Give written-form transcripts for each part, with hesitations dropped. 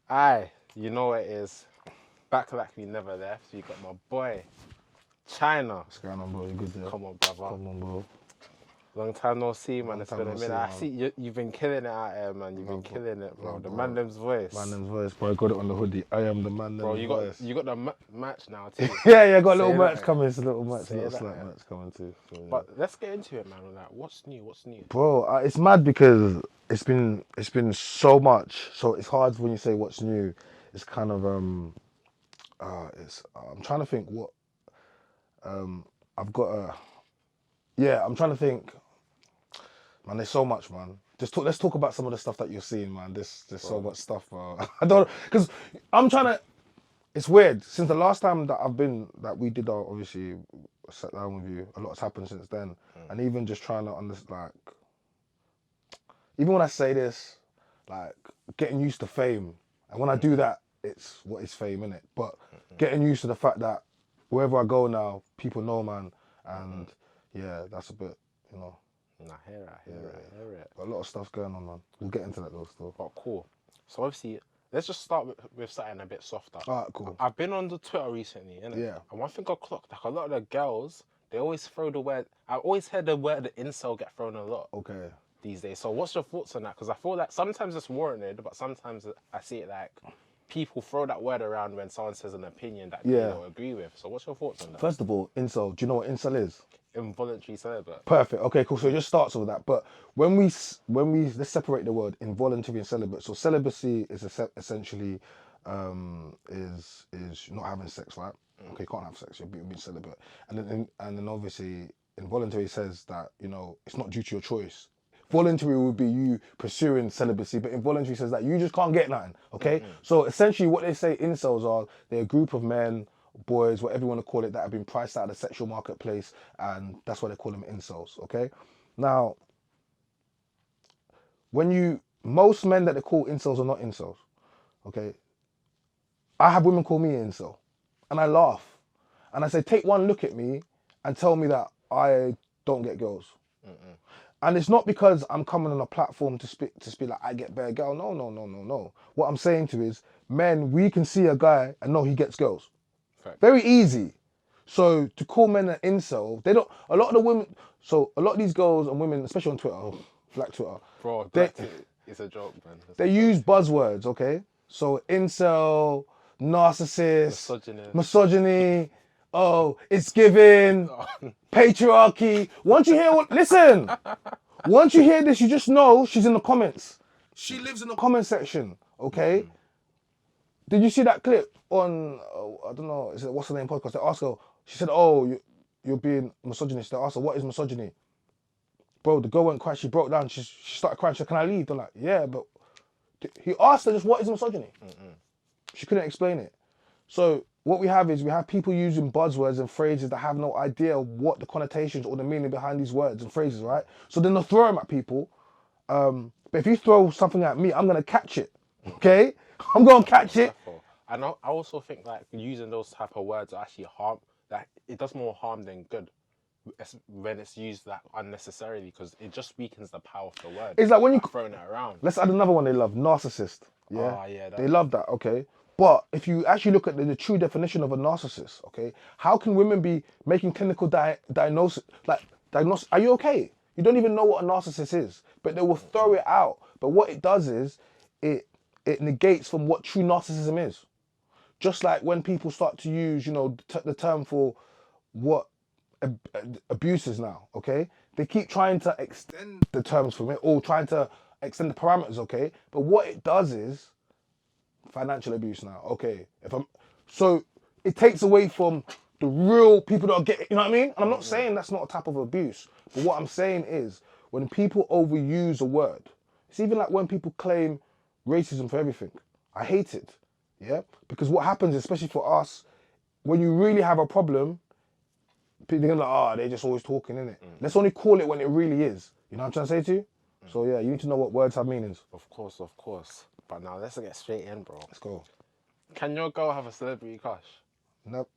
Aye, you know what it is. Back like we never left. You got my boy, Chyna. What's going on, bro? You good there? Come on, brother. Come on, bro. Long time no see, man. Long It's time been a no minute. see, I man. see you've been killing it out here, man. You've been killing it, bro. no, The bro. Mandem's voice. Mandem's voice, bro. I got it on the hoodie. I am the Mandem's Bro, voice. you got the match now too. yeah, got a little Say match that, coming. It's a little match, a Say little that, slight yeah. match coming too. So, yeah. But let's get into it, man. Like, what's new? What's new? Bro, it's mad because it's been so much. So it's hard when you say what's new. It's kind of I'm trying to think what I've got a I'm trying to think. Man, there's so much, man. Let's talk about some of the stuff that you're seeing, man. There's so much stuff, bro. I don't, because I'm trying to. It's weird. Since the last time that we did our, obviously, sat down with you, a lot's happened since then. And even just trying to understand, like, even when I say this, like, getting used to fame. And when I do that, it's what is fame, innit? But getting used to the fact that wherever I go now, people know, man. And yeah, that's a bit, you know. Nah, hear it. A lot of stuff going on, man. We'll get into that though still. But cool. So obviously, let's just start with something a bit softer. Alright, cool. I've been on the Twitter recently, innit? Yeah. And one thing I clocked, like a lot of the girls, they always throw the word. I always heard the word incel get thrown a lot Okay. these days. So what's your thoughts on that? Because I feel like sometimes it's warranted, but sometimes I see it like people throw that word around when someone says an opinion that they don't agree with. So what's your thoughts on that? First of all, incel. Do you know what incel is? Involuntary celibate. Perfect. Okay, cool. So it just starts with that. But when we let's separate the word involuntary and celibate. So celibacy is essentially is not having sex, right? Okay, can't have sex. You're being celibate. And then obviously involuntary says that, you know, it's not due to your choice. Voluntary would be you pursuing celibacy, but involuntary says that you just can't get nothing. Okay, so essentially what they say incels are, they're a group of men, boys, whatever you want to call it, that have been priced out of the sexual marketplace, and that's why they call them incels. Okay, now most men that they call incels are not incels. Okay, I have women call me an incel, and I laugh, and I say, take one look at me and tell me that I don't get girls. And it's not because I'm coming on a platform to speak like I get better girl. No. What I'm saying to is, men, we can see a guy and know he gets girls. Fact. Very easy. So to call men an incel, they don't. A lot of the women. So a lot of these girls and women, especially on Twitter, Black Twitter, Bro, they it's a joke, man. they use buzzwords. Okay, so incel, narcissist, misogyny. Oh, it's giving patriarchy. Once you hear once you hear this, you just know she's in the comments. She lives in the comment section. Okay. Did you see that clip on, I don't know, is it What's Her Name podcast? They asked her, she said, oh, you're being misogynist. They asked her, what is misogyny? Bro, the girl went quiet, she broke down, she started crying, she said, can I leave? They're like, yeah, but he asked her just, what is misogyny? She couldn't explain it. So what we have people using buzzwords and phrases that have no idea what the connotations or the meaning behind these words and phrases, right? So then they'll throw them at people. But if you throw something at me, I'm going to catch it, okay? I'm going to catch it. And I also think like using those type of words actually harm, like it does more harm than good when it's used like unnecessarily, because it just weakens the power of the word. It's like when you throwing it around. Let's add another one they love, narcissist. Yeah, Oh, yeah, they love that, okay? But if you actually look at the true definition of a narcissist, okay, how can women be making clinical diagnosis? Are you okay? You don't even know what a narcissist is, but they will throw it out. But what it does is, it negates from what true narcissism is. Just like when people start to use, you know, the term for what abuse is now, okay? They keep trying to extend the terms from it, or trying to extend the parameters, okay? But what it does is financial abuse now, okay? So it takes away from the real people that are getting, you know what I mean? And I'm not saying that's not a type of abuse, but what I'm saying is when people overuse a word, it's even like when people claim racism for everything. I hate it, yeah? Because what happens, especially for us, when you really have a problem, people are like, they're just always talking, innit? Let's only call it when it really is. You know what I'm trying to say to you? So yeah, you need to know what words have meanings. Of course. But now let's get straight in, bro. Let's go. Can your girl have a celebrity crush? Nope.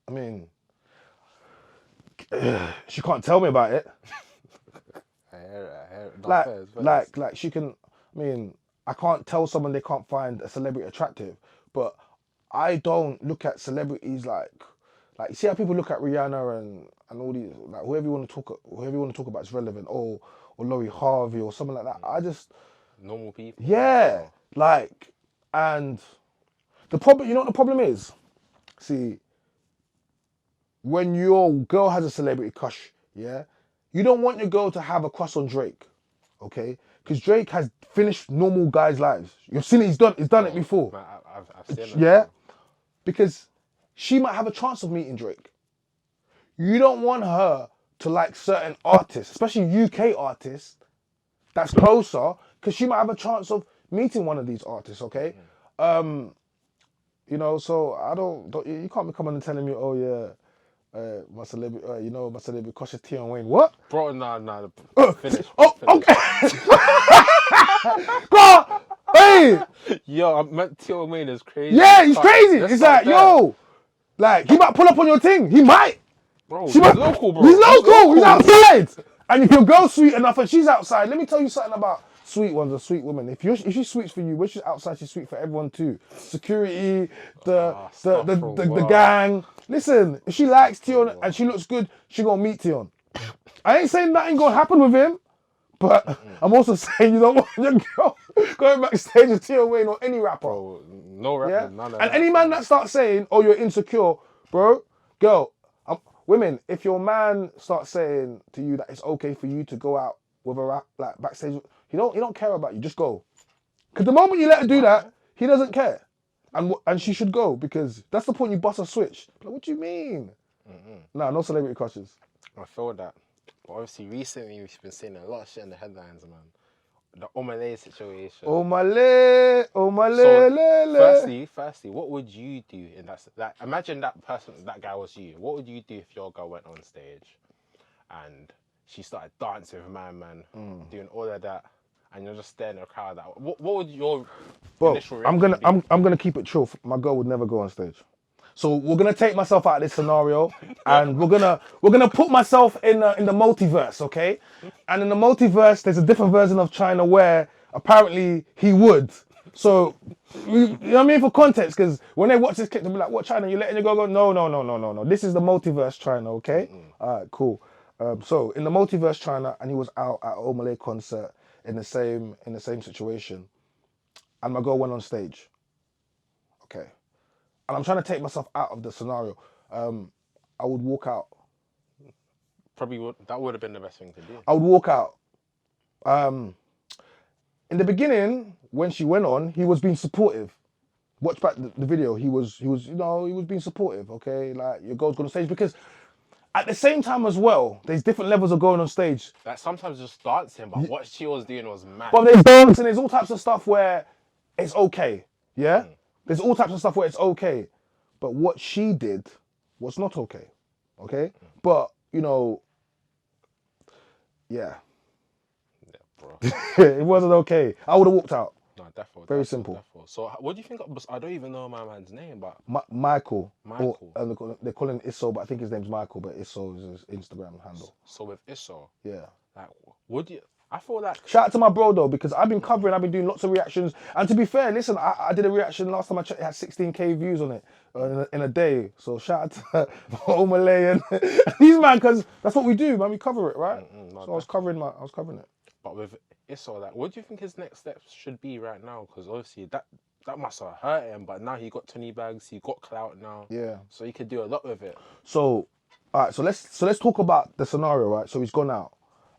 I mean, she can't tell me about it. I hear it. Like she can. I mean, I can't tell someone they can't find a celebrity attractive, but I don't look at celebrities like you see how people look at Rihanna and all these, like whoever you want to talk about is relevant, or Laurie Harvey or something like that. I just Normal people. yeah, Oh. like, and the problem, you know what the problem is? See, when your girl has a celebrity crush, yeah, you don't want your girl to have a crush on Drake, okay? Because Drake has finished normal guys' lives. You've seen it, he's done it before. Man, I've seen it. Yeah, because she might have a chance of meeting Drake. You don't want her to like certain artists, especially UK artists, that's closer, because she might have a chance of meeting one of these artists, okay? You know, so I don't you can't be coming and telling me, oh yeah, my celebrity, my celebrity crush is Tion Wayne. What? Bro, nah, finish. Oh, finish. okay. Bro, hey, Yo, I meant Tion Wayne is crazy. yeah, he's crazy. Let's It's start like, there. yo, like, he might pull up on your thing. He might. Bro, She he's might, local, bro. He's local. He's outside. And if your girl's sweet enough and she's outside, let me tell you something about sweet ones or sweet women. If she sweets for you, when she's outside, she's sweet for everyone too. Security, the gang. Listen, if she likes Tion and she looks good, she gonna meet Tion. I ain't saying nothing gonna happen with him, but I'm also saying you don't want your girl going backstage with Tion Wayne or any rapper. Bro, no rapper, Yeah? none of And that. any man that starts saying, oh, you're insecure, bro, girl, women, if your man starts saying to you that it's okay for you to go out with a rap, like backstage, he don't care about you, just go. Because the moment you let her do that, he doesn't care. And she should go, because that's the point you bust a switch. Like, what do you mean? Nah, no celebrity crushes. I feel that. But obviously, recently, we've been seeing a lot of shit in the headlines, man. The Omah situation. Firstly, what would you do in that? Imagine that guy was you. What would you do if your girl went on stage and she started dancing with man, doing all of that, and you're just staring at the crowd? What would your initial reaction be? I'm gonna keep it true. My girl would never go on stage. So we're gonna take myself out of this scenario, and we're gonna put myself in the multiverse, okay? And in the multiverse, there's a different version of Chyna where apparently he would. So you know what I mean, for context, because when they watch this clip, they'll be like, "What Chyna? You letting your girl go?" No. This is the multiverse Chyna, okay? All right, cool. So in the multiverse Chyna, and he was out at an Omah concert in the same situation, and my girl went on stage. Okay. And I'm trying to take myself out of the scenario. I would walk out. Probably that would have been the best thing to do. I would walk out. In the beginning, when she went on, he was being supportive. Watch back the video. He was being supportive. Okay, like your girl's going on stage, because at the same time as well, there's different levels of going on stage. Like sometimes just dancing, but what she was doing was mad. But there's dancing. There's all types of stuff where it's okay. Yeah. There's all types of stuff where it's okay, but what she did was not okay. Okay? But, yeah. Yeah, bro. It wasn't okay. I would have walked out. No, definitely. Very simple. Definitely. So what do you think? I don't even know my man's name, but Michael. Michael. Or, they call him Isso, but I think his name's Michael, but Isso is his Instagram handle. So with Isso, Yeah. like, would you? I feel like Shout out to my bro though, because I've been doing lots of reactions. And to be fair, listen, I did a reaction last time I checked, it had 16k views on it in a day. So shout out to Omah and these man, because that's what we do, man. We cover it, right? no, So I was covering it. But with Isso, like, what do you think his next steps should be right now? Because obviously that must have hurt him, but now he got 20 bags, he got clout now. Yeah. So he could do a lot with it. So, all right. So let's talk about the scenario, right? So he's gone out.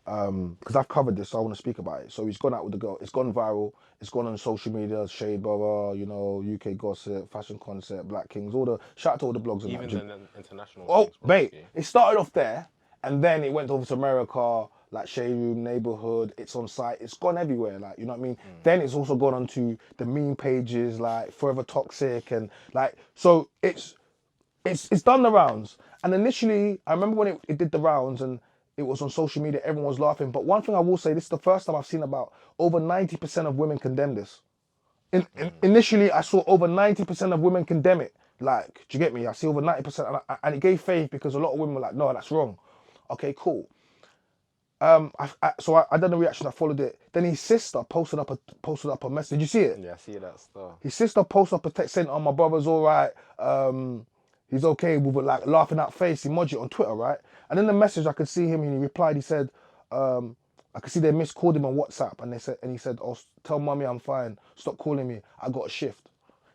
Because I've covered this, so I want to speak about it. So he's gone out with the girl. It's gone viral. It's gone on social media, Shade Brother, UK Gossip, Fashion Concept, Black Kings, shout out to all the blogs. Even the international. Oh, things, mate, probably. it started off there, and then it went over to America, like Shade Room, Neighborhood. It's on site. It's gone everywhere, like, you know what I mean. Then it's also gone onto the meme pages, like Forever Toxic, and like, so it's done the rounds. And initially, I remember when it did the rounds and it was on social media, everyone was laughing. But one thing I will say, this is the first time I've seen about over 90% of women condemn this. Initially, I saw over 90% of women condemn it. Like, do you get me? I see over 90%, and it gave faith, because a lot of women were like, no, that's wrong. Okay, cool. So I done the reaction. I followed it. Then his sister posted up a message. Did you see it? Yeah, I see that stuff. His sister posted up a text saying, "Oh, my brother's all right. He's okay," with a like laughing out face emoji on Twitter, right? And in the message, I could see him. And he replied. He said, "I could see they called him on WhatsApp, and he said, oh, tell mommy I'm fine. Stop calling me. I got a shift.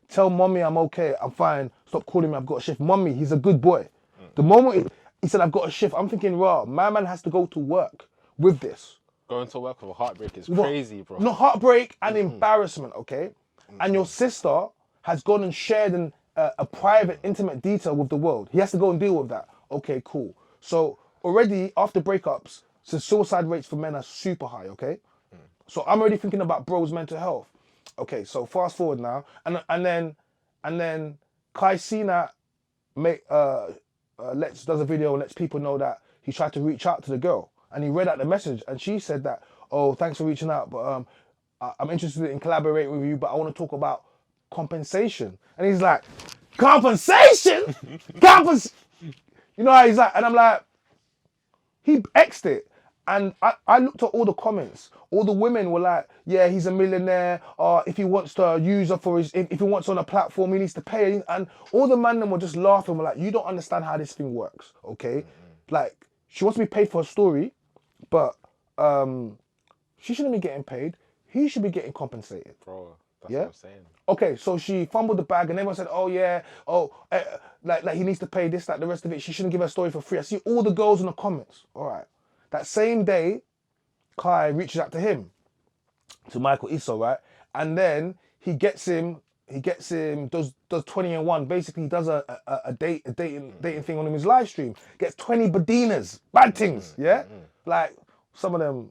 Tell mommy I'm okay. I'm fine. Stop calling me. I've got a shift. Mommy, he's a good boy." The moment he said, "I've got a shift," I'm thinking, "Raw, my man has to go to work with this." Going to work with a heartbreak is crazy, bro. No, heartbreak and embarrassment, okay? And your sister has gone and shared a private, intimate detail with the world. He has to go and deal with that. Okay, cool. So already after breakups, so suicide rates for men are super high, okay? So I'm already thinking about bro's mental health. Okay, so fast forward now, and then Chyna does a video and lets people know that he tried to reach out to the girl, and he read out the message, and she said that, "Oh, thanks for reaching out, but I'm interested in collaborating with you, but I want to talk about compensation." And he's like, "Compensation? You know how he's like?" And I'm like, he X'd it. And I looked at all the comments. All the women were like, "Yeah, he's a millionaire. If he wants to use her for if he wants on a platform, he needs to pay." And all the men were just laughing. Were like, "You don't understand how this thing works, okay? Like, she wants to be paid for her story, but she shouldn't be getting paid. He should be getting compensated." Bro, that's what I'm saying. Okay, so she fumbled the bag, and everyone said, "Oh yeah, like he needs to pay this, that, the rest of it. She shouldn't give her story for free." I see all the girls in the comments. All right. That same day, Kai reaches out to him, to Michael Issa, right? And then he gets him, does 20 and 1. Basically, he does a dating thing on his live stream. Gets 20 badinas, bad things, yeah? Like, some of them,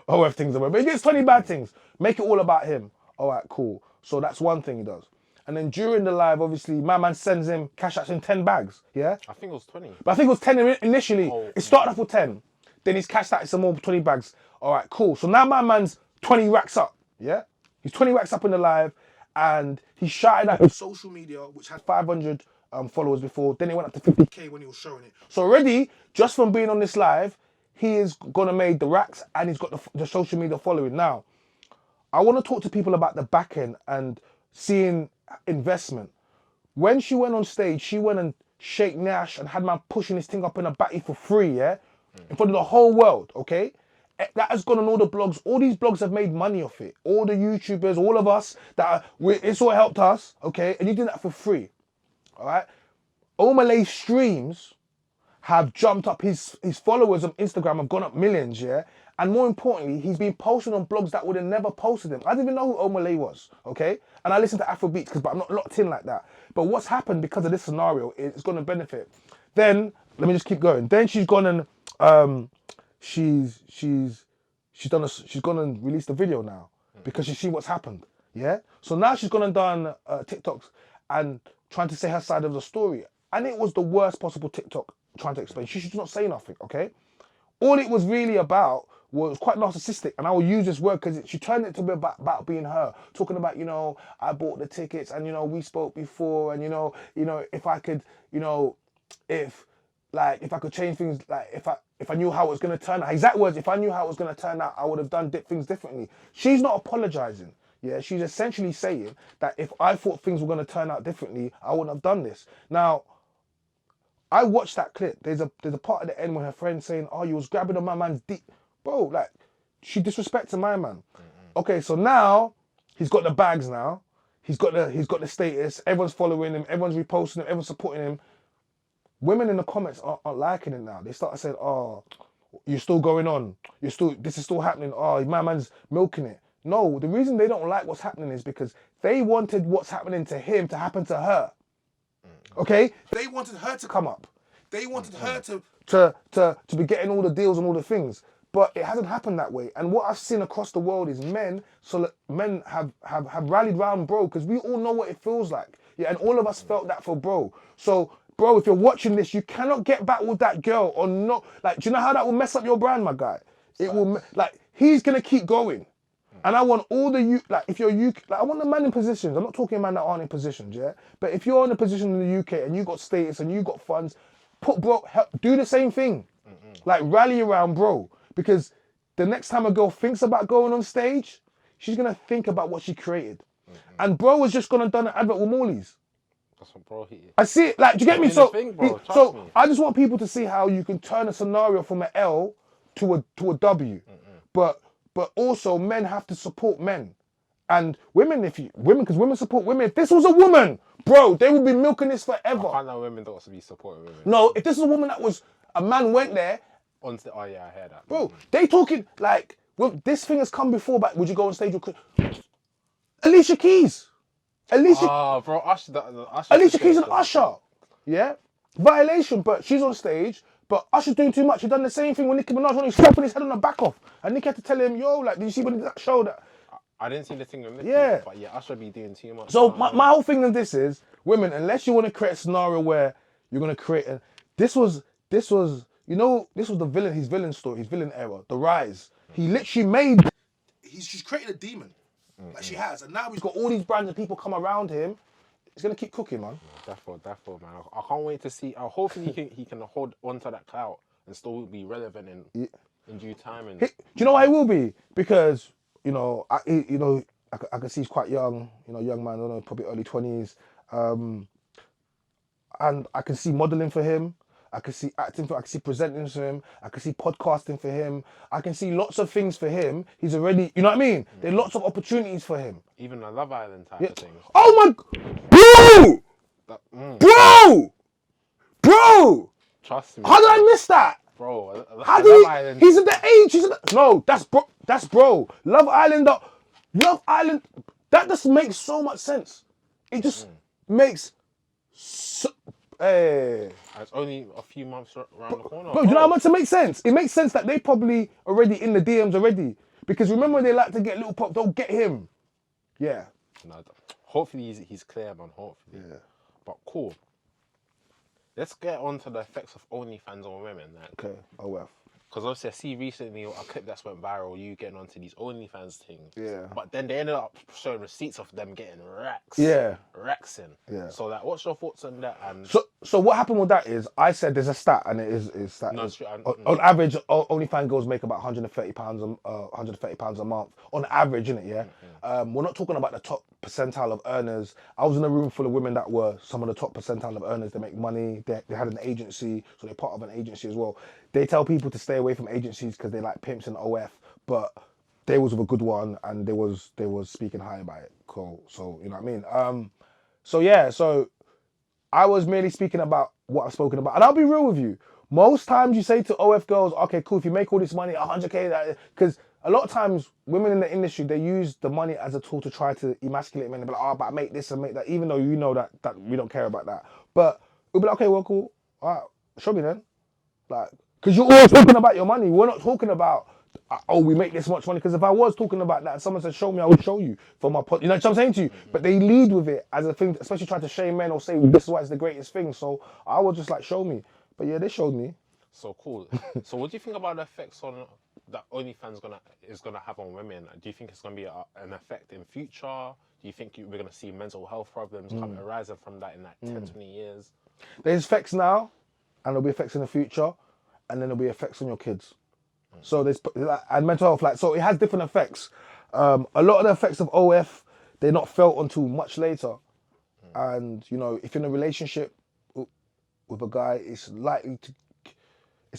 OF things, but he gets 20 bad things. Make it all about him. All right, cool. So that's one thing he does. And then during the live, obviously, my man sends him, cash outs in 10 bags, yeah? I think it was 20. But I think it was 10 initially. Oh, it started off with 10. Then he's cashed out some more 20 bags. All right, cool. So now my man's 20 racks up, yeah? He's 20 racks up in the live, and he shouted out his social media, which had 500 followers before. Then it went up to 50K when he was showing it. So already, just from being on this live, he is gonna make the racks, and he's got the social media following. Now, I want to talk to people about the back end and seeing investment. When she went on stage, she went and shake Nash and had man pushing his thing up in a batty for free, yeah? In front of the whole world, okay? That has gone on all the blogs. All these blogs have made money off it. All the YouTubers, all of us, it's all helped us, okay? And you did that for free, all right? Omalay's streams have jumped up. His followers on Instagram have gone up millions, yeah? And more importantly, he's been posting on blogs that would have never posted him. I didn't even know who Omalay was, okay? And I listen to Afrobeats, but I'm not locked in like that. But what's happened because of this scenario is it's going to benefit. Then, let me just keep going. Then she's gone and she's gone and released a video now because she's seen what's happened, yeah? So now she's gone and done TikToks and trying to say her side of the story. And it was the worst possible TikTok trying to explain. She should not say nothing, okay? All it was really about was quite narcissistic, and I will use this word because she turned it to be about being her, talking about, you know, I bought the tickets, and, you know, we spoke before, and, you know, if I could, you know, if I could change things, like if I knew how it was going to turn out, exact words, if I knew how it was going to turn out, I would have done things differently. She's not apologizing. Yeah, she's essentially saying that if I thought things were going to turn out differently, I wouldn't have done this. Now, I watched that clip. There's a part at the end when her friend's saying, "Oh, you was grabbing on my man's dick." Bro, like, she disrespected my man. Okay, so now he's got the bags now. He's got the status. Everyone's following him. Everyone's reposting him. Everyone's supporting him. Women in the comments aren't liking it now. They start saying, "Oh, you're still going on. This is still happening. Oh, my man's milking it." No, the reason they don't like what's happening is because they wanted what's happening to him to happen to her. Okay? They wanted her to come up. They wanted her to be getting all the deals and all the things. But it hasn't happened that way. And what I've seen across the world is men have rallied round bro, because we all know what it feels like. Yeah, and all of us felt that for bro. So, bro, if you're watching this, you cannot get back with that girl or not. Like, do you know how that will mess up your brand, my guy? It will, like, he's gonna keep going. And I want all the I want the man in positions. I'm not talking man that aren't in positions, yeah? But if you're in a position in the UK and you got status and you got funds, do the same thing. Like, rally around bro. Because the next time a girl thinks about going on stage, she's gonna think about what she created. And bro was just gone and done an advert with Morley's. That's what bro. I see it. Like, do you get me? Doing his thing, bro, trust me. I just want people to see how you can turn a scenario from an L to a W. But also men have to support men. And women, because women support women. If this was a woman, bro, they would be milking this forever. I know women don't want to be supporting women. No, if this is a woman that was, a man went there. Oh yeah, I hear that. Bro, they talking, like, well, this thing has come before, but would you go on stage with Alicia Keys? Bro, Usher. Alicia Keys and Usher. Yeah? Violation, but she's on stage, but Usher's doing too much. He done the same thing when Nicki Minaj when he's slapping his head on the back off. And Nicki had to tell him, yo, like, did you see when he did that show that? I didn't see the thing with Nicki, yeah. But yeah, Usher be doing too much. So my whole thing with this is, women, unless you want to create a scenario where you're going to create this was, you know, this was his villain story, his villain era, the rise. He literally she's created a demon. Like she has. And now he's got all these brands and people come around him. He's going to keep cooking, man. Therefore, man. I can't wait to see. Hopefully he can hold onto that clout and still be relevant in due time. And do you know why he will be? Because, you know, I can see he's quite young, you know, young man, I don't know, probably early 20s. And I can see modeling for him. I can see acting for him. I can see presenting for him. I can see podcasting for him. I can see lots of things for him. He's already, you know what I mean? There are lots of opportunities for him. Even a Love Island type of thing. Oh my, bro! Trust me. How did I miss that? Bro, how did he, he's at the age, no, that's bro. Love Island, that just makes so much sense. It just makes it's only a few months around the corner. Bro, you know how much it makes sense? It makes sense that they probably already in the DMs already. Because remember they like to get little pop, don't get him. Yeah. No, hopefully he's clear, man. Hopefully. Yeah. But cool. Let's get on to the effects of OnlyFans on women. Like. Okay, OF. Because obviously I see recently a clip that's went viral, you getting onto these OnlyFans things. Yeah. But then they ended up showing receipts of them getting racks. Yeah. Racks in. Yeah. So like, what's your thoughts on that? And So what happened with that is, I said there's a stat, and it is that no, on average, OnlyFans girls make about £130 a month. On average, innit, yeah? Mm-hmm. We're not talking about the top percentile of earners. I was in a room full of women that were some of the top percentile of earners. They make money. They had an agency, so they're part of an agency as well. They tell people to stay away from agencies because they like pimps and OF, but they was with a good one, and they was speaking high about it. Cool. So, you know what I mean? So I was merely speaking about what I've spoken about. And I'll be real with you. Most times you say to OF girls, okay, cool, if you make all this money, 100K, because a lot of times women in the industry, they use the money as a tool to try to emasculate men. They'll be like, oh, but I make this and make that, even though you know that we don't care about that. But we'll be like, okay, well, cool. All right, show me then. Like, because you're always talking about your money. We're not talking about, oh, we make this much money. Because if I was talking about that and someone said, show me, I would show you for my pod. You know what I'm saying to you? But they lead with it as a thing, especially trying to shame men or say, this is why it's the greatest thing. So I was just like, show me. But yeah, they showed me. So cool. So what do you think about the effects that OnlyFans is gonna have on women? Do you think it's gonna be an effect in future? Do you think we're gonna see mental health problems arising from that in like 10, 20 years? There's effects now, and there'll be effects in the future, and then there'll be effects on your kids. So there's and mental health, like, so it has different effects. A lot of the effects of OF, they're not felt until much later. And you know, if you're in a relationship with a guy, it's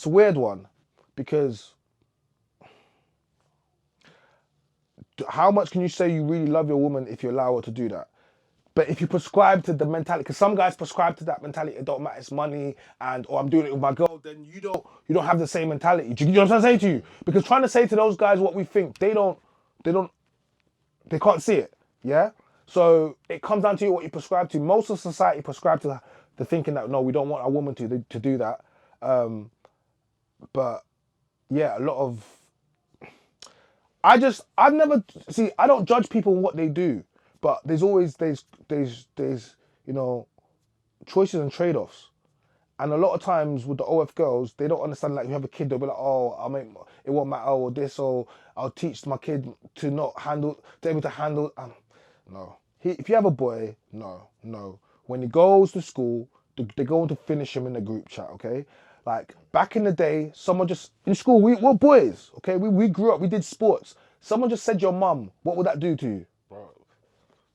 a weird one, because how much can you say you really love your woman if you allow her to do that? But if you prescribe to the mentality, because some guys prescribe to that mentality, it don't matter, it's money, or I'm doing it with my girl, then you don't have the same mentality. Do you know what I'm saying to you? Because trying to say to those guys what we think, they can't see it. Yeah? So it comes down to you what you prescribe to. Most of society prescribe to the thinking that, no, we don't want our woman to do that. But yeah, a lot of, I don't judge people on what they do, but there's always, you know, choices and trade-offs. And a lot of times with the OF girls, they don't understand, like, you have a kid, they'll be like, oh, it won't matter, or this, or I'll teach my kid to be able to handle, no. If you have a boy, no. When he goes to school, they're going to finish him in the group chat, okay? Like back in the day, someone just in school, we're boys, okay? We grew up, we did sports. Someone just said your mum, what would that do to you? Bro,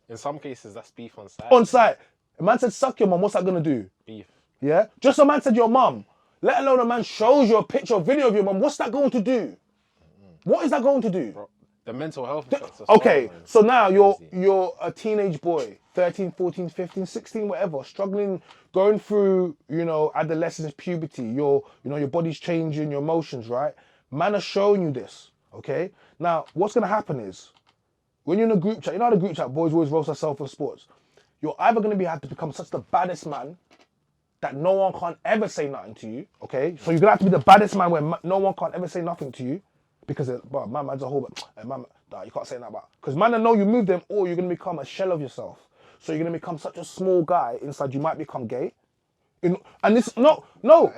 in some cases, that's beef on site. On site. A man said suck your mum, what's that gonna do? Beef. Yeah? Just a man said your mum, let alone a man shows you a picture or video of your mum, what's that going to do? What is that going to do? Bro, the mental health effects are Okay, man. so now you're a teenage boy, 13, 14, 15, 16, whatever, struggling, going through, adolescence, puberty, your body's changing, your emotions, right? Man are showing you this, okay? Now, what's gonna happen is, when you're in a group chat, the group chat, boys always roast themselves in sports, you're either gonna have to become such the baddest man that no one can't ever say nothing to you, okay? So you're gonna have to be the baddest man where no one can't ever say nothing to you, because my man's a whole, you can't say that about. Because man, I know you move them, or you're gonna become a shell of yourself. So you're gonna become such a small guy inside. You might become gay. And this, no. Do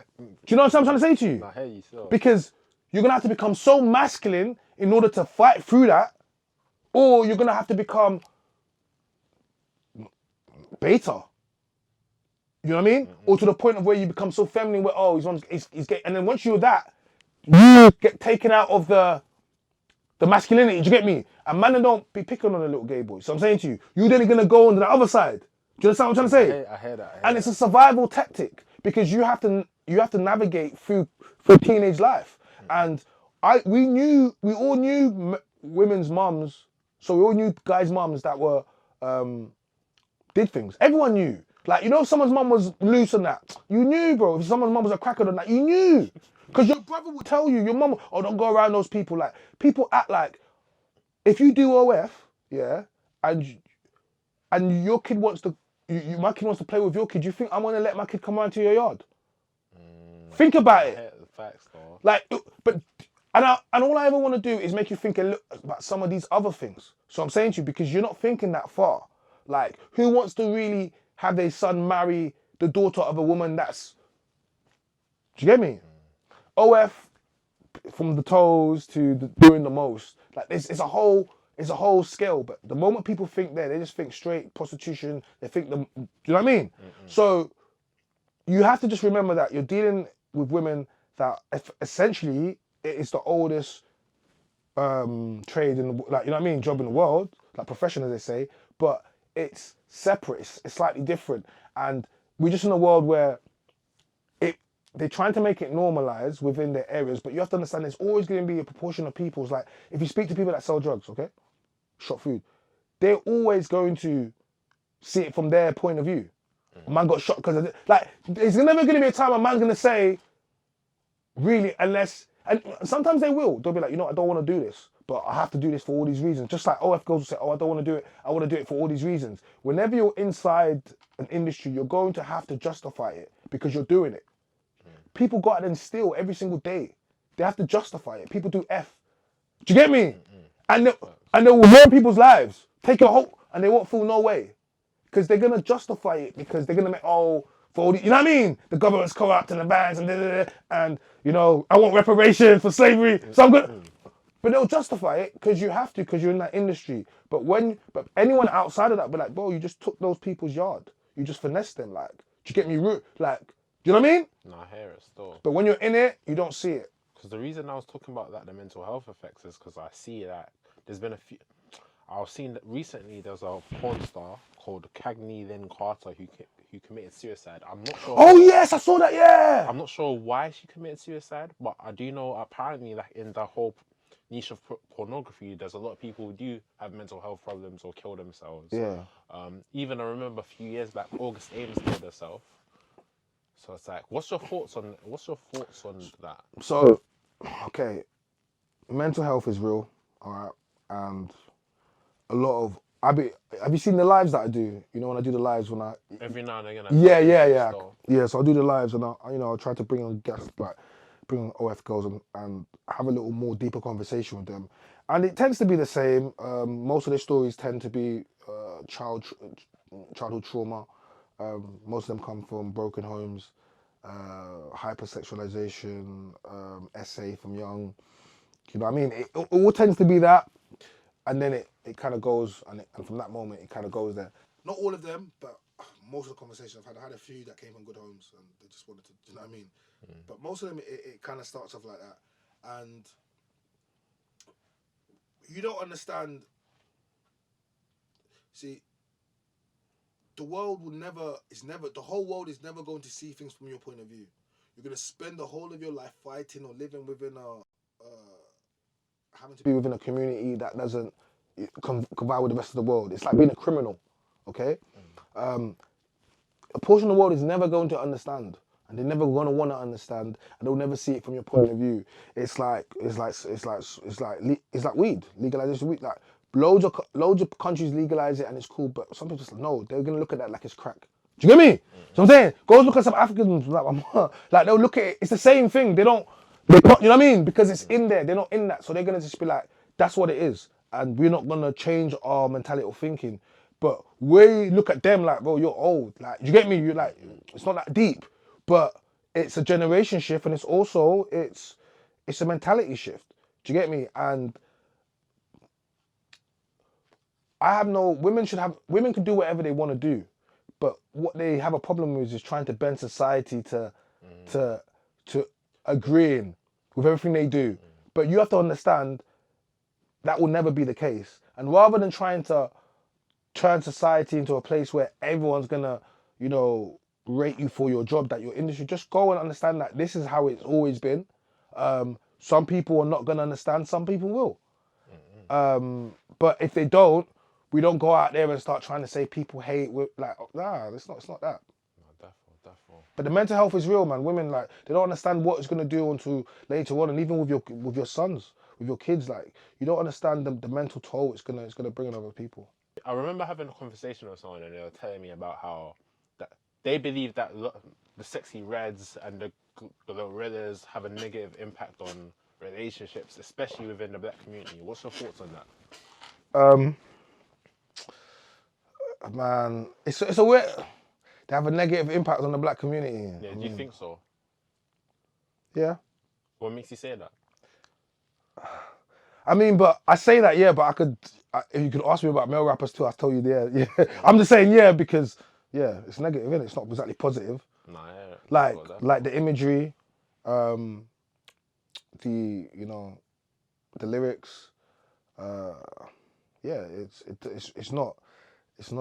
you know what I'm trying to say to you? I hear you, so. Because you're gonna have to become so masculine in order to fight through that, or you're gonna have to become beta. You know what I mean? Mm-hmm. Or to the point of where you become so feminine, where he's gay, and then once you're that, you get taken out of the masculinity. Do you get me? And man, don't be picking on a little gay boy. So I'm saying to you, you're then gonna go on to the other side. Do you understand what I'm trying to say? I hear that. And it's a survival tactic because you have to navigate through teenage life. And we all knew women's mums, so we all knew guys' mums that were did things. Everyone knew. Like, if someone's mum was loose on that, you knew, bro. If someone's mum was a cracker on that, you knew. Because your brother would tell you, your mum, don't go around those people. Like, people act like, if you do OF, yeah, and your kid wants to, my kid wants to play with your kid, you think I'm going to let my kid come around to your yard? Think about it. The facts, though. Like, and all I ever want to do is make you think about some of these other things. So I'm saying to you, because you're not thinking that far. Like, who wants to really have their son marry the daughter of a woman that's, do you get me? OF, from the toes to doing the most, like it's a whole scale. But the moment people think there, they just think straight prostitution. They think do you know what I mean? Mm-hmm. So you have to just remember that you're dealing with women that essentially it is the oldest trade in the, like, you know what I mean, job in the world, like profession as they say, but it's separate. It's slightly different, and we're just in a world where they're trying to make it normalized within their areas, but you have to understand there's always going to be a proportion of people. Like, if you speak to people that sell drugs, okay, shop food, they're always going to see it from their point of view. A man got shot because of it. Like, there's never going to be a time a man's going to say, really, unless, and sometimes they will. They'll be like, I don't want to do this, but I have to do this for all these reasons. Just like OF girls will say, I don't want to do it. I want to do it for all these reasons. Whenever you're inside an industry, you're going to have to justify it because you're doing it. People go out and steal every single day. They have to justify it. People do F. Do you get me? And they will ruin people's lives. Take your hope, and they won't feel no way. Because they're going to justify it, because they're going to make, for all the, you know what I mean? The government's corrupt and the banks and I want reparations for slavery. So I'm good. But they'll justify it because you have to, because you're in that industry. But anyone outside of that will be like, bro, you just took those people's yard. You just finessed them. Like, do you get me? Like, do you know what I mean? No, I hear it still. But when you're in it, you don't see it. Because the reason I was talking about that, the mental health effects, is because I see that there's been a few. I was seeing that recently there's a porn star called Cagney Lynn Carter who committed suicide. I'm not sure. Oh yes, I saw that. Yeah. I'm not sure why she committed suicide, but I do know apparently, like, in the whole niche of pornography, there's a lot of people who do have mental health problems or kill themselves. Yeah. Even I remember a few years back, August Ames killed herself. So it's like, what's your thoughts on that? So, okay, mental health is real, all right, and a lot of have you seen the lives that I do? When I do the lives when I every now and again. Yeah. So I do the lives and I try to bring on guests, like bring on OF girls and have a little more deeper conversation with them, and it tends to be the same. Most of their stories tend to be childhood trauma. Most of them come from broken homes, hypersexualization, SA from young. You know what I mean? It all tends to be that, and then it kind of goes, and from that moment it kind of goes there. Not all of them, but most of the conversations I've had a few that came from good homes and they just wanted to, do you know what I mean? But most of them, it kind of starts off like that. And you don't understand, see, the world will never, the whole world is never going to see things from your point of view. You're going to spend the whole of your life fighting or living within having to be within a community that doesn't combine with the rest of the world. It's like being a criminal, okay? A portion of the world is never going to understand, and they're never going to want to understand, and they'll never see it from your point of view. It's like weed, legalization of weed. Like loads of countries legalize it and it's cool, but some people just no, they're gonna look at that like it's crack. Do you get me? So I'm saying, go look at some Africans like they'll look at it. It's the same thing. They can't, you know what I mean? Because it's in there. They're not in that, so they're gonna just be like, that's what it is, and we're not gonna change our mentality or thinking. But we look at them like, bro, you're old. Like, you get me? You're like, it's not that deep, but it's a generation shift, and it's also it's a mentality shift. Do you get me? And women can do whatever they want to do, but what they have a problem with is trying to bend society to agreeing with everything they do. But you have to understand that will never be the case. And rather than trying to turn society into a place where everyone's gonna, rate you for your job, that your industry, just go and understand that this is how it's always been. Some people are not gonna understand, some people will. But if they don't, we don't go out there and start trying to say people hate. Nah, it's not that. No, definitely. But the mental health is real, man. Women, like, they don't understand what it's gonna do until later on, and even with your sons, with your kids, like, you don't understand the mental toll it's gonna bring on other people. I remember having a conversation with someone and they were telling me about how that they believe that the sexy reds and the gorillas have a negative impact on relationships, especially within the black community. What's your thoughts on that? Man, it's a weird. They have a negative impact on the black community. Yeah, do you think so? Yeah. What makes you say that? I mean, but I say that, yeah, but if you could ask me about male rappers too, I'll tell you, yeah. I'm just saying, yeah, because, yeah, it's negative, isn't it? It's not exactly positive. Nah, yeah. Like the imagery, the lyrics, yeah, it's not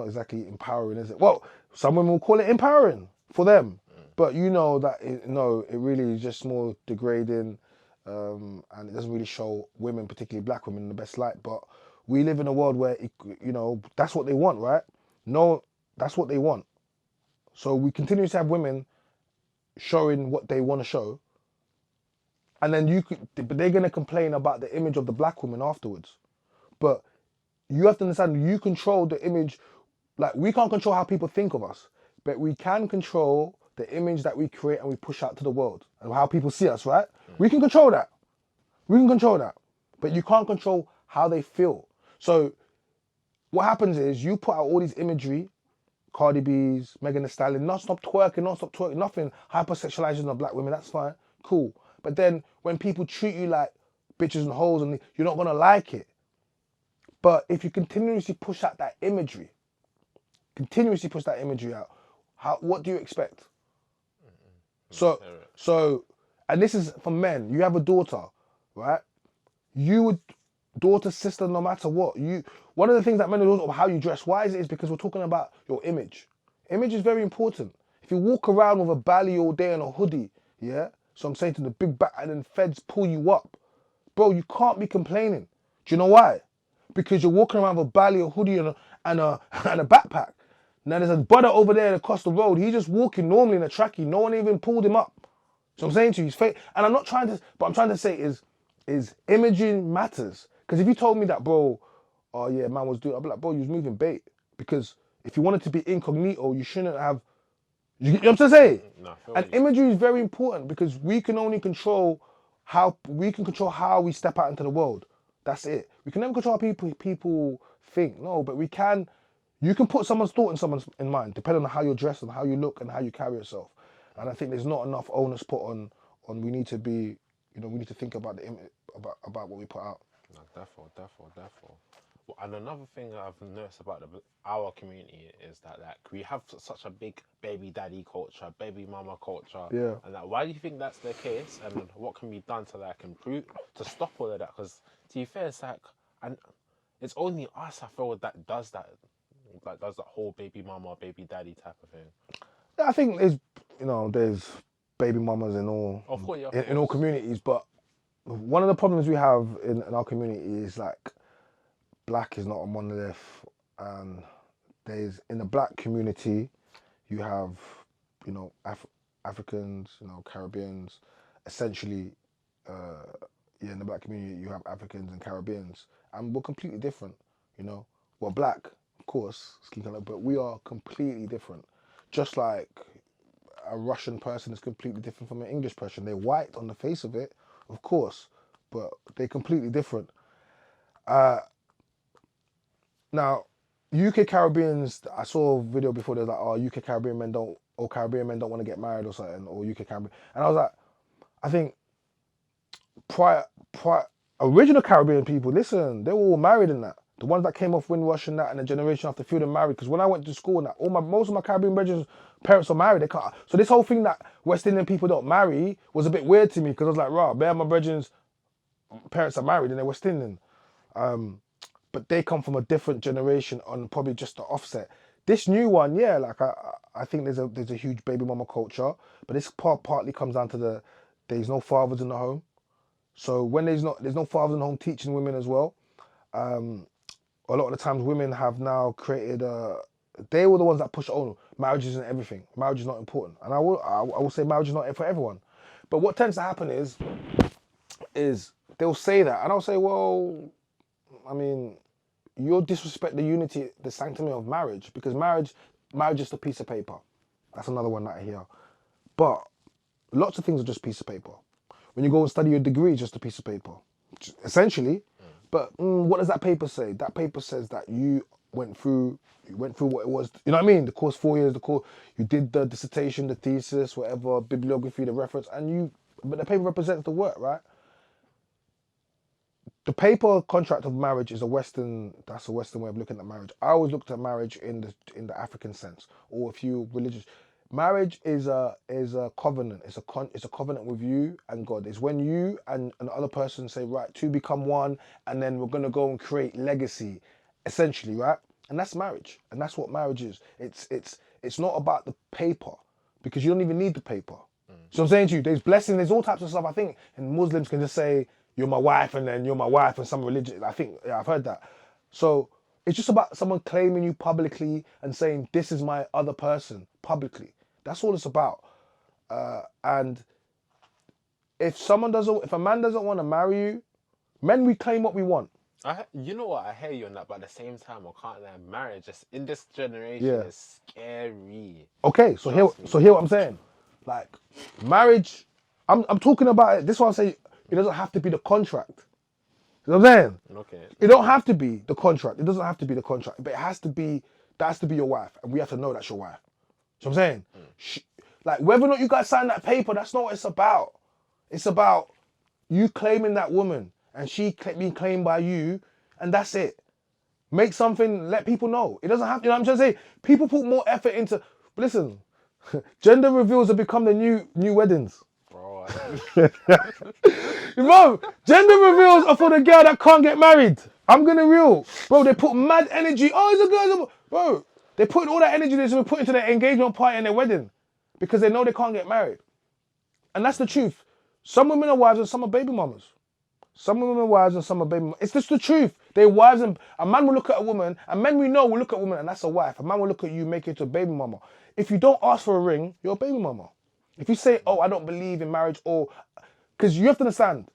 exactly empowering, is it? Well, some women will call it empowering for them, but that it really is just more degrading, and it doesn't really show women, particularly black women, in the best light. But we live in a world where that's what they want, right? No, that's what they want. So we continue to have women showing what they want to show, and then but they're gonna complain about the image of the black woman afterwards. But you have to understand, you control the image. Like, we can't control how people think of us, but we can control the image that we create and we push out to the world and how people see us, right? We can control that. But you can't control how they feel. So what happens is you put out all these imagery, Cardi B's, Megan Thee Stallion, non-stop twerking, nothing, hypersexualization of black women, that's fine, cool. But then when people treat you like bitches and hoes, and you're not gonna like it. But if you continuously push out that imagery, out, what do you expect? So, and this is for men. You have a daughter, right? You would, daughter, sister, no matter what. One of the things that men are how you dress. Why is it? Is because we're talking about your image. Image is very important. If you walk around with a belly all day and a hoodie, yeah. So I'm saying to the big back, and then feds pull you up, bro. You can't be complaining. Do you know why? Because you're walking around with a belly, a hoodie, and a backpack. Now there's a brother over there across the road. He's just walking normally in a trackie. No one even pulled him up. So I'm saying to you, he's fake. And I'm not trying to, but I'm trying to say is imaging matters. Because if you told me that, bro, oh yeah, man was doing, I'd be like, bro, you was moving bait. Because if you wanted to be incognito, you shouldn't have, you know what I'm saying? No, and imagery is very important because we can only control how we step out into the world. That's it. We can never control how people think. No, but we can. You can put someone's thought in someone's mind, depending on how you're dressed and how you look and how you carry yourself. And I think there's not enough onus put on we need to be, we need to think about about what we put out. No, definitely. And another thing that I've noticed about our community is that like we have such a big baby daddy culture, baby mama culture, Yeah. and like why do you think that's the case? And what can be done to like improve to stop all of that? Because to be fair, it's like, and it's only us I feel that does that, like does that whole baby mama, baby daddy type of thing. I think there's baby mamas in all Of course, yeah, in all communities, but one of the problems we have in our community is like black is not a monolith, and there's in the black community you have Africans, Caribbeans, essentially. Yeah, in the black community you have Africans and Caribbeans, and we're completely different. We're black, of course, skin color, but we are completely different. Just like a Russian person is completely different from an English person. They're white on the face of it, of course, but they're completely different. Now, UK Caribbeans, I saw a video before. They was like, "Oh, UK Caribbean men don't, or Caribbean men don't want to get married or something," or UK Caribbean, and I was like, I think prior original Caribbean people, listen, they were all married in that. The ones that came off Windrush and that, and the generation after few them married. Because when I went to school and that, most of my Caribbean brethren, parents are married. They can't. So this whole thing that West Indian people don't marry was a bit weird to me, because I was like, "Rah, bear my brethren's parents are married and they're West Indian." But they come from a different generation on probably just the offset. This new one, yeah, like I think there's a huge baby mama culture, but this partly comes down to there's no fathers in the home. So when there's no fathers in the home teaching women as well, a lot of the times women have now created they were the ones that push, "Oh, marriage isn't everything. Marriage is not important." And I will say marriage is not for everyone. But what tends to happen is they'll say that, and I'll say, well, I mean, you'll disrespect the unity, the sanctity of marriage, because marriage is just a piece of paper. That's another one that I hear. But lots of things are just a piece of paper. When you go and study your degree, it's just a piece of paper, essentially. But what does that paper say? That paper says that you went through what it was. You know what I mean? The course 4 years, you did the dissertation, the thesis, whatever, bibliography, the reference, but the paper represents the work, right? The paper contract of marriage is a Western way of looking at marriage. I always looked at marriage in the African sense, or if you religious. Marriage is a covenant. It's a covenant with you and God. It's when you and another person say, right, two become one, and then we're gonna go and create legacy, essentially, right? And that's marriage, and that's what marriage is. It's not about the paper, because you don't even need the paper. So I'm saying to you, there's blessing, there's all types of stuff. I think, and Muslims can just say, "You're my wife," and then "You're my wife," and some religion. I think, yeah, I've heard that. So it's just about someone claiming you publicly and saying, "This is my other person," publicly. That's all it's about. And if a man doesn't want to marry you, men, we claim what we want. You know what? I hear you on that, but at the same time, I can't lie. Marriage, just in this generation, is scary. Okay, so hear what I'm saying. Like, marriage, I'm talking about it. This is why I say it doesn't have to be the contract. You know what I'm saying? Okay. It don't have to be the contract. It doesn't have to be the contract, but that has to be your wife, and we have to know that's your wife. You know what I'm saying? Like, whether or not you guys sign that paper, that's not what it's about. It's about you claiming that woman and she being claimed by you, and that's it. Make something, let people know. It doesn't have, you know what I'm trying to say? People put more effort into, but listen, gender reveals have become the new weddings. Bro, Bro, gender reveals are for the girl that can't get married. I'm gonna real. Bro, they put mad energy. Oh, it's a girl. Bro, they put all that energy they put into their engagement party and their wedding, because they know they can't get married. And that's the truth. Some women are wives and some are baby mamas. Some women are wives and some are baby mamas. It's just the truth. They're wives, and a man will look at a woman, and men we know will look at a woman, and that's a wife. A man will look at you, make it to a baby mama. If you don't ask for a ring, you're a baby mama. If you say, "Oh, I don't believe in marriage," or, because you have to understand,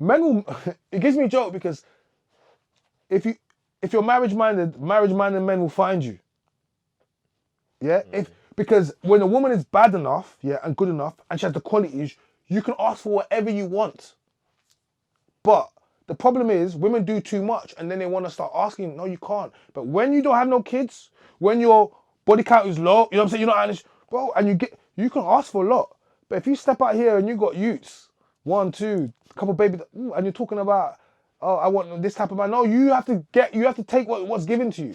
men will, it gives me a joke, because if you're marriage-minded men will find you. Yeah? Because when a woman is bad enough, yeah, and good enough, and she has the qualities, you can ask for whatever you want. But the problem is, women do too much, and then they want to start asking. No, you can't. But when you don't have no kids, when your body count is low, you know what I'm saying? You're not, bro, and you can ask for a lot. But if you step out here and you got youths, 1, 2, a couple babies, and you're talking about oh, I want this type of man. No, you have to take what's given to you.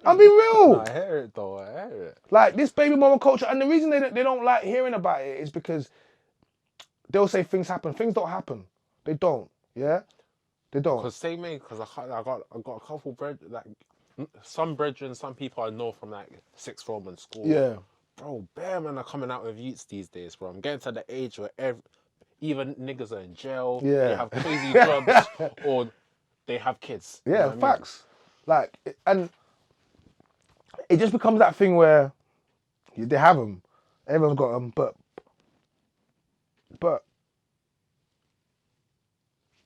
I'm being real. I hear it though. I hear it. Like this baby mama culture, and the reason they don't like hearing about it is because they'll say things happen. Things don't happen. They don't. Yeah, they don't. Because same way, because I got a couple some brethren, some people I know from like sixth form in school. Yeah. Bro, bare men are coming out with youths these days, bro. I'm getting to the age where even niggas are in jail. Yeah. They have crazy jobs or they have kids. Yeah, You know what I mean? facts. Like, and it just becomes that thing where they have them, everyone's got them, but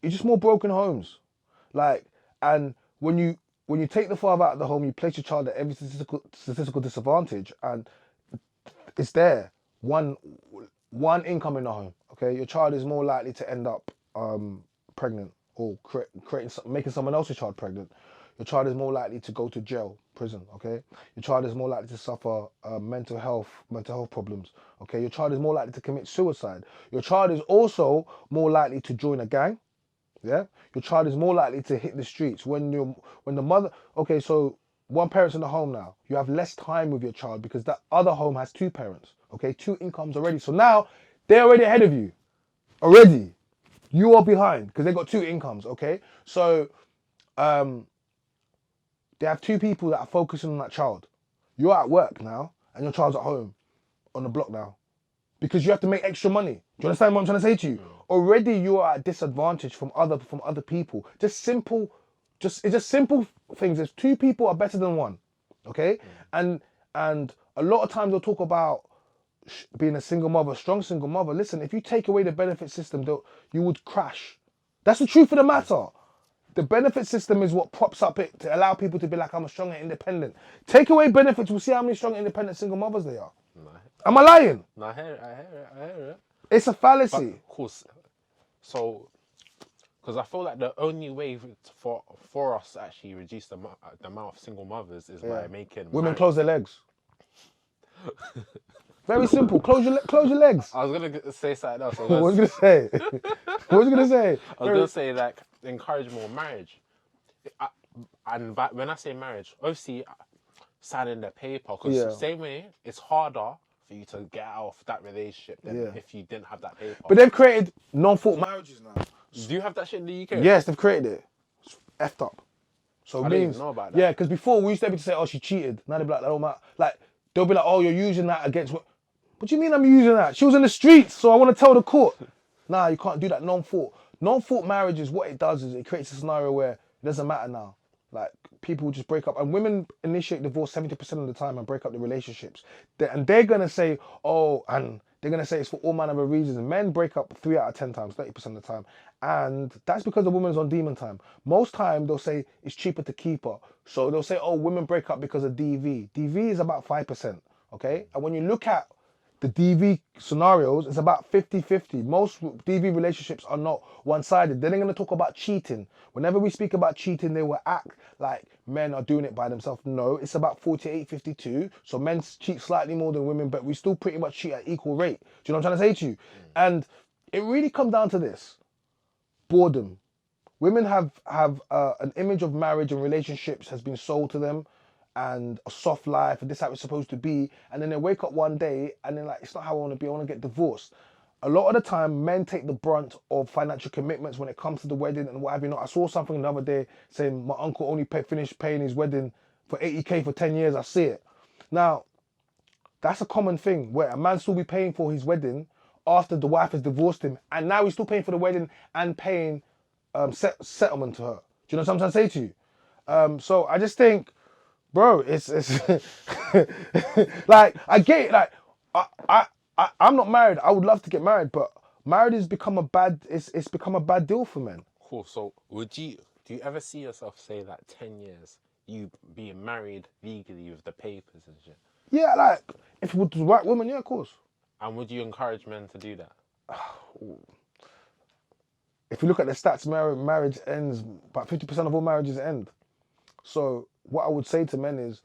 it's just more broken homes. Like, and when you take the father out of the home, you place your child at every statistical disadvantage, and it's there. One income in the home. Okay, your child is more likely to end up pregnant or making someone else's child pregnant. Your child is more likely to go to jail, prison. Okay, your child is more likely to suffer mental health problems. Okay, your child is more likely to commit suicide. Your child is also more likely to join a gang. Yeah, your child is more likely to hit the streets when the mother. Okay, so one parent's in the home now. You have less time with your child because that other home has two parents. Okay, two incomes already. So now they're already ahead of you. Already, you are behind because they got two incomes. Okay, so they have two people that are focusing on that child. You're at work now, and your child's at home on the block now because you have to make extra money. Do you understand what I'm trying to say to you? Already you are at disadvantage from other people. It's just simple things. If two people are better than one, okay? And a lot of times they'll talk about being a single mother, strong single mother. Listen, if you take away the benefit system, you would crash. That's the truth of the matter. The benefit system is what props up it to allow people to be like, I'm a strong and independent. Take away benefits, we'll see how many strong and independent single mothers there are. No. Am I lying? No, I hear it. It's a fallacy. But of course, so, because I feel like the only way for us to actually reduce the amount of single mothers is by making women close their legs. Very simple. Close your legs. I was gonna say something else. What was you gonna say? What was you gonna say? I was gonna say like encourage more marriage, when I say marriage, obviously signing the paper. Because same way, it's harder for you to get out of that relationship than if you didn't have that paper. But they've created non-fault marriages now. Do you have that shit in the UK? Yes, they've created it. It's effed up. So I it didn't means even know about that. yeah, because before we used to be able to say, oh, she cheated. Now they'll be like, that don't matter. Like they'll be like, oh, you're using that against what? What do you mean I'm using that? She was in the streets, so I want to tell the court. Nah, you can't do that. Non-fault. Non-fault marriages, what it does is it creates a scenario where it doesn't matter now. Like people just break up, and women initiate divorce 70% of the time and break up the relationships. And they're gonna say, oh, and they're gonna say it's for all manner of reasons. Men break up 3 out of 10 times, 30% of the time, and that's because the woman's on demon time. Most time they'll say it's cheaper to keep her, so they'll say, oh, women break up because of DV. DV is about 5%, okay? And when you look at the DV scenarios, it's about 50-50. Most DV relationships are not one-sided. Then they're going to talk about cheating. Whenever we speak about cheating, they will act like men are doing it by themselves. No, it's about 48-52. So men cheat slightly more than women, but we still pretty much cheat at equal rate. Do you know what I'm trying to say to you? And it really comes down to this. Boredom. Women have an image of marriage and relationships has been sold to them, and a soft life, and this is how it's supposed to be. And then they wake up one day and they're like, it's not how I want to be, I want to get divorced. A lot of the time, men take the brunt of financial commitments when it comes to the wedding and what have you not. I saw something the other day saying my uncle only finished paying his wedding for 80k for 10 years. I see it. Now, that's a common thing where a man still be paying for his wedding after the wife has divorced him, and now he's still paying for the wedding and paying settlement to her. Do you know what I'm trying to say to you? So I just think, bro, it's like I get it. Like I'm not married. I would love to get married, but marriage has become it's become a bad deal for men. Cool. So do you ever see yourself say that 10 years you being married legally with the papers and shit? Yeah, like if it was the right woman, yeah, of course. And would you encourage men to do that? If you look at the stats, marriage ends, about 50% of all marriages end. So what I would say to men is,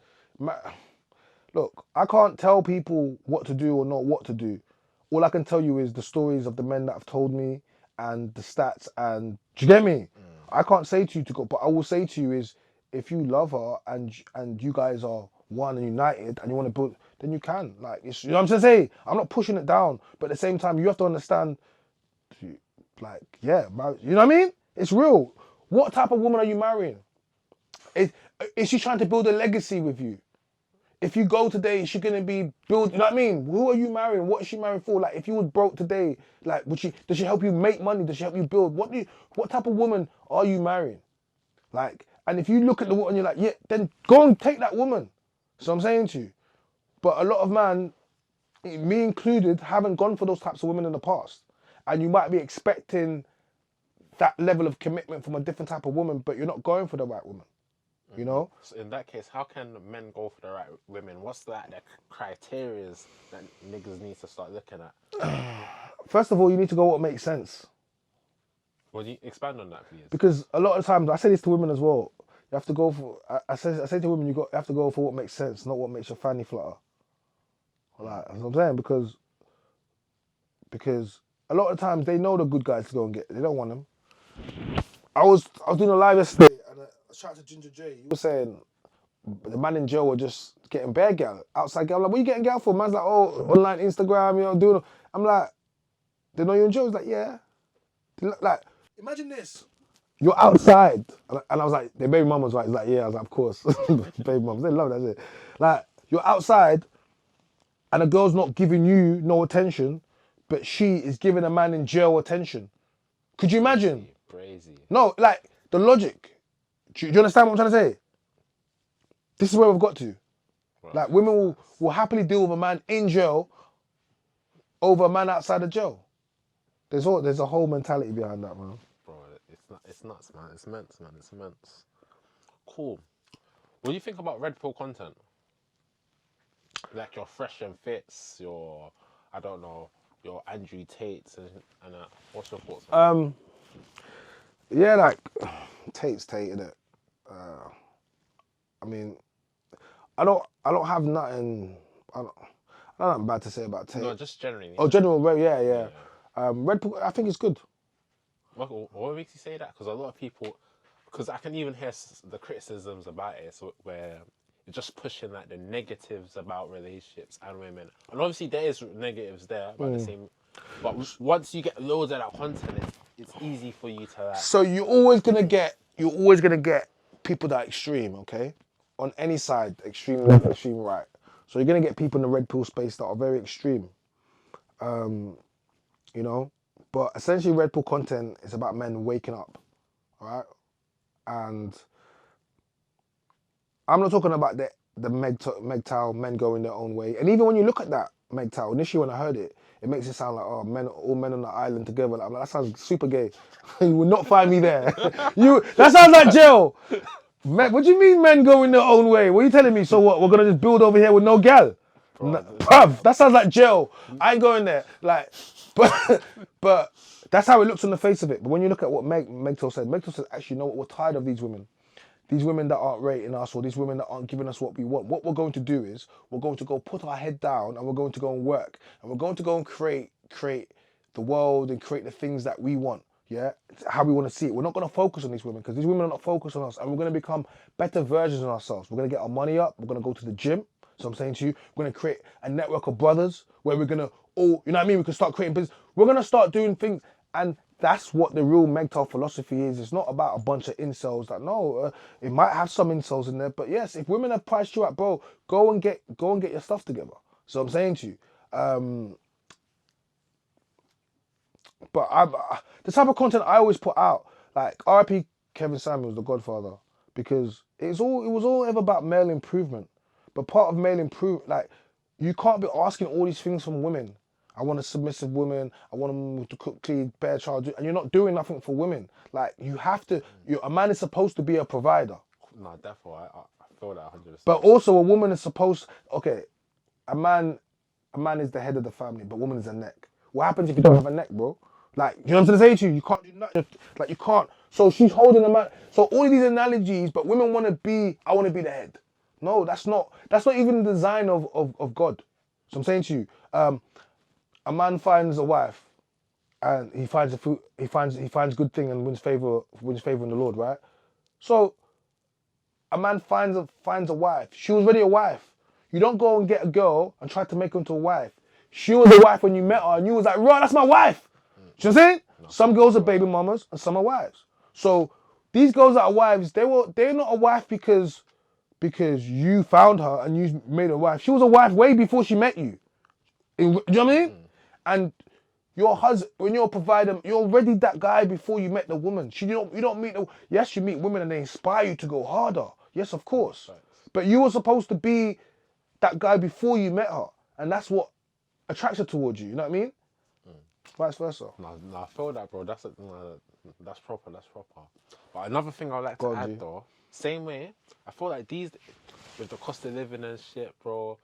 look, I can't tell people what to do or not what to do. All I can tell you is the stories of the men that have told me and the stats, and do you get me? I can't say to you to go, but I will say to you is, if you love her and you guys are one and united and you want to build, then you can. Like, it's, you know what I'm trying to say? I'm not pushing it down, but at the same time, you have to understand, like, yeah, you know what I mean? It's real. What type of woman are you marrying? Is she trying to build a legacy with you? If you go today, is she gonna be build? You know what I mean? Who are you marrying? What is she marrying for? Like, if you was broke today, like, does she help you make money? Does she help you build? What type of woman are you marrying? Like, and if you look at the woman, you're like, yeah, then go and take that woman. So I'm saying to you. But a lot of men, me included, haven't gone for those types of women in the past. And you might be expecting that level of commitment from a different type of woman, but you're not going for the right woman. You know? So in that case, how can men go for the right women? What's the criteria that niggas need to start looking at? First of all, you need to go what makes sense. Would you expand on that, please? Because a lot of times, I say this to women as well. You have to go for. I say to women, you have to go for what makes sense, not what makes your fanny flutter. Like, that's what I'm saying, because a lot of times they know the good guys to go and get. They don't want them. I was doing a live yesterday, and I was chatting to Ginger J. He was saying the man in jail were just getting bare gal, outside gal. I'm like, what are you getting gal for? Man's like, oh, online Instagram, you know, doing. I'm like, they know you're in jail. He's like, yeah. Like, imagine this. You're outside. And I was like, their baby mum was right. He's like, yeah. I was like, of course. Baby mums, they love that shit. Like, you're outside and a girl's not giving you no attention, but she is giving a man in jail attention. Could you imagine? Crazy. No, like, the logic. Do you understand what I'm trying to say? This is where we've got to. Right. Like, women will happily deal with a man in jail over a man outside of jail. There's a whole mentality behind that, man. Bro, it's nuts, man. It's immense, man. It's immense. Cool. What do you think about red pill content? Like your Fresh and Fits, your, I don't know, your Andrew Tates and what's your thoughts on that? Yeah, like, Tate's Tate, innit? I mean, I don't have nothing, I don't have nothing bad to say about Tate. No, just generally. Oh, general, yeah. Red pill, I think it's good. What makes you say that? Because a lot of people, because I can even hear the criticisms about it, so where you're just pushing like the negatives about relationships and women, and obviously there is negatives there, but the same. But once you get loads of that content, it's easy for you to like. So you're always gonna get people that are extreme, okay? On any side, extreme left, extreme right. So you're gonna get people in the red pill space that are very extreme. You know, but essentially red pill content is about men waking up, all right? And I'm not talking about the MGTOW, men going their own way. And even when you look at that MGTOW, initially when I heard it, it makes it sound like, oh, all men on the island together. Like, I'm like, that sounds super gay. You will not find me there. That sounds like jail. Man, what do you mean men going their own way? What are you telling me? So what, we're gonna just build over here with no gal? Bruv, that sounds like jail. I ain't going there. Like, but that's how it looks on the face of it. But when you look at what MGTOW said, actually, you know what, we're tired of these women. These women that aren't rating us, or these women that aren't giving us what we want. What we're going to do is, we're going to go put our head down and we're going to go and work. And we're going to go and create the world and create the things that we want. Yeah, how we want to see it. We're not going to focus on these women because these women are not focused on us, and we're going to become better versions of ourselves. We're going to get our money up. We're going to go to the gym. So I'm saying to you, we're going to create a network of brothers where we're going to all, you know what I mean? We can start creating business. We're going to start doing things. And that's what the real MGTOW philosophy is. It's not about a bunch of incels that, no, it might have some incels in there. But yes, if women have priced you out, bro, go and get your stuff together. So I'm saying to you, but the type of content I always put out, like RIP Kevin Samuels, the Godfather, because it was all ever about male improvement. But part of male improvement, like, you can't be asking all these things from women. I want a submissive woman. I want them to cook, clean, bear child, and you're not doing nothing for women. Like, you have to. A man is supposed to be a provider. No, definitely, I feel that 100%. But also, a woman is supposed. Okay, a man is the head of the family, but woman is the neck. What happens if you don't have a neck, bro? Like, you know what I'm trying to say to you? You can't do nothing. Like, you can't. So she's holding a man. So all of these analogies, but women want to be. I want to be the head. No, that's not even the design of God. So I'm saying to you, a man finds a wife and he finds good thing and wins favor in the Lord, right? So a man finds a wife. She was already a wife. You don't go and get a girl and try to make her into a wife. She was a wife when you met her, and you was like, right, that's my wife. Do you know what I'm saying? No, some girls are baby mamas and some are wives. So these girls that are wives, they're not a wife because you found her and you made her a wife. She was a wife way before she met you. Do you know what I mean? And your husband, when you're a provider, you're already that guy before you met the woman. You don't meet the. Yes, you meet women and they inspire you to go harder. Yes, of course. But you were supposed to be that guy before you met her, and that's what attracts her towards you. You know what I mean? Vice versa. No, I feel that, bro. That's proper. But another thing I'd like to add, though, same way, I feel like these, with the cost of living and shit, bro,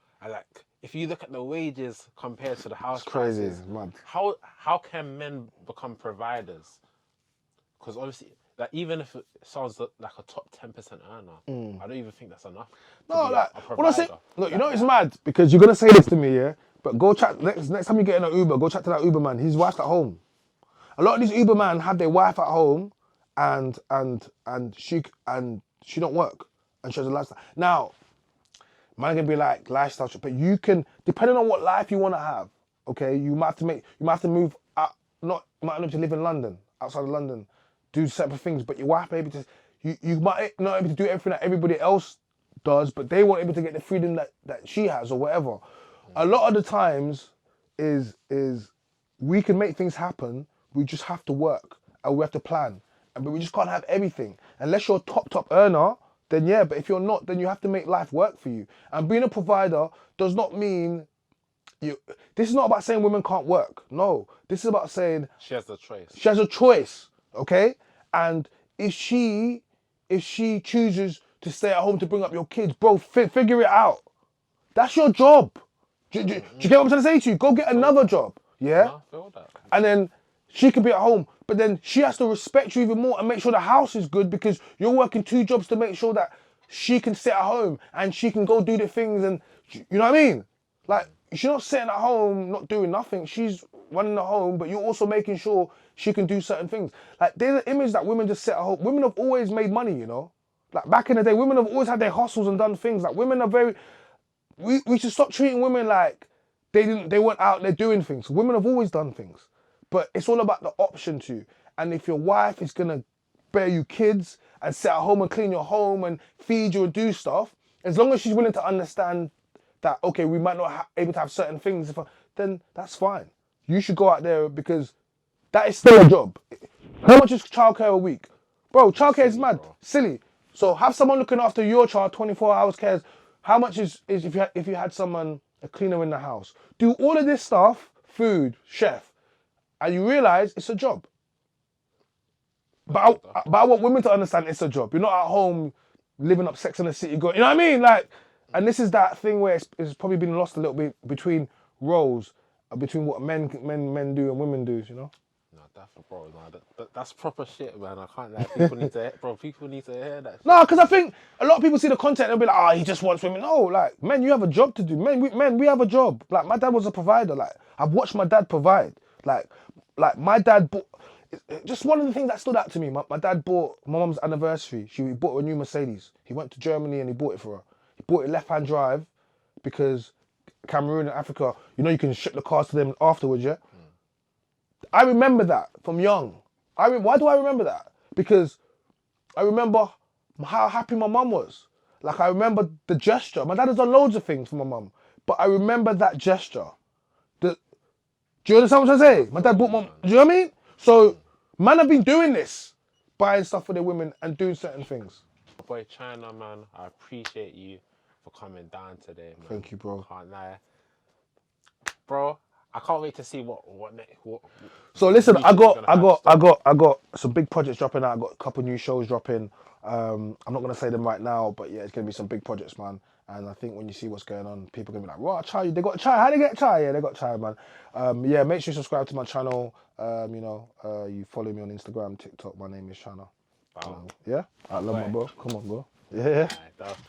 if you look at the wages compared to the house prices, prices, it's mad. How can men become providers? Because obviously, like, even if it sounds like a top 10% earner, I don't even think that's enough. No, like, what I say, look, you know it's mad because you're gonna say this to me, yeah. But go chat next time you get in an Uber, go chat to that Uber man. His wife's at home. A lot of these Uber men have their wife at home, and she don't work, and she has a lifestyle. Now, man gonna be like lifestyle, but you can, depending on what life you want to have. Okay, you might have to move out. You might not to live in London, outside of London, do separate things. But your wife may be able to. You might not able to do everything that everybody else does, but they won't able to get the freedom that she has or whatever. A lot of the times is we can make things happen. We just have to work and we have to plan. But we just can't have everything. Unless you're a top earner, then yeah. But if you're not, then you have to make life work for you. And being a provider does not mean this is not about saying women can't work. No. This is about saying she has a choice. She has a choice, okay? And if she chooses to stay at home to bring up your kids, bro, figure it out. That's your job. Do you get what I'm trying to say to you? Go get another job, yeah? No, I feel that. And then she can be at home, but then she has to respect you even more and make sure the house is good because you're working 2 jobs to make sure that she can sit at home and she can go do the things and, you know what I mean? Like, she's not sitting at home, not doing nothing. She's running the home, but you're also making sure she can do certain things. Like, there's an image that women just sit at home. Women have always made money, you know? Like, back in the day, women have always had their hustles and done things. Like, women are very... We should stop treating women like they weren't out there doing things. Women have always done things. But it's all about the option too. And if your wife is going to bear you kids and sit at home and clean your home and feed you and do stuff, as long as she's willing to understand that, okay, we might not able to have certain things, then that's fine. You should go out there because that is still a job. How much is childcare a week? Bro, childcare is mad. Bro. Silly. So have someone looking after your child 24 hours cares. How much is if you had someone, a cleaner in the house? Do all of this stuff, food, chef, and you realise it's a job. But I want women to understand it's a job. You're not at home living up Sex and the City, going, you know what I mean? Like, and this is that thing where it's probably been lost a little bit between roles, between what men do and women do, you know? No, that's proper shit, man. I can't lie. People need to hear that shit. No, because I think a lot of people see the content and they'll be like, he just wants women. No, like, men, you have a job to do. Men, we have a job. Like, my dad was a provider. Like, I've watched my dad provide. Like my dad bought... Just one of the things that stood out to me, my dad bought my mum's anniversary. He bought her a new Mercedes. He went to Germany and he bought it for her. He bought it left-hand drive because Cameroon and Africa, you know, you can ship the cars to them afterwards, yeah? I remember that from young. Why do I remember that? Because I remember how happy my mum was. Like, I remember the gesture. My dad has done loads of things for my mum, but I remember that gesture. Do you understand what I'm trying to say? My dad bought do you know what I mean? So, man have been doing this, buying stuff for their women and doing certain things. Boy, Chyna, man, I appreciate you for coming down today, man. Thank you, bro. Can't lie. Bro, I can't wait to see what So listen, I got some big projects dropping out. I got a couple new shows dropping. I'm not gonna say them right now, but yeah, it's gonna be some big projects, man. And I think when you see what's going on, people are gonna be like, "What, Chai? They got Chai? How they get Chai? Yeah, they got Chai, man." Yeah, make sure you subscribe to my channel. You follow me on Instagram, TikTok. My name is Chyna. Yeah, I love my bro. Come on, bro. Yeah.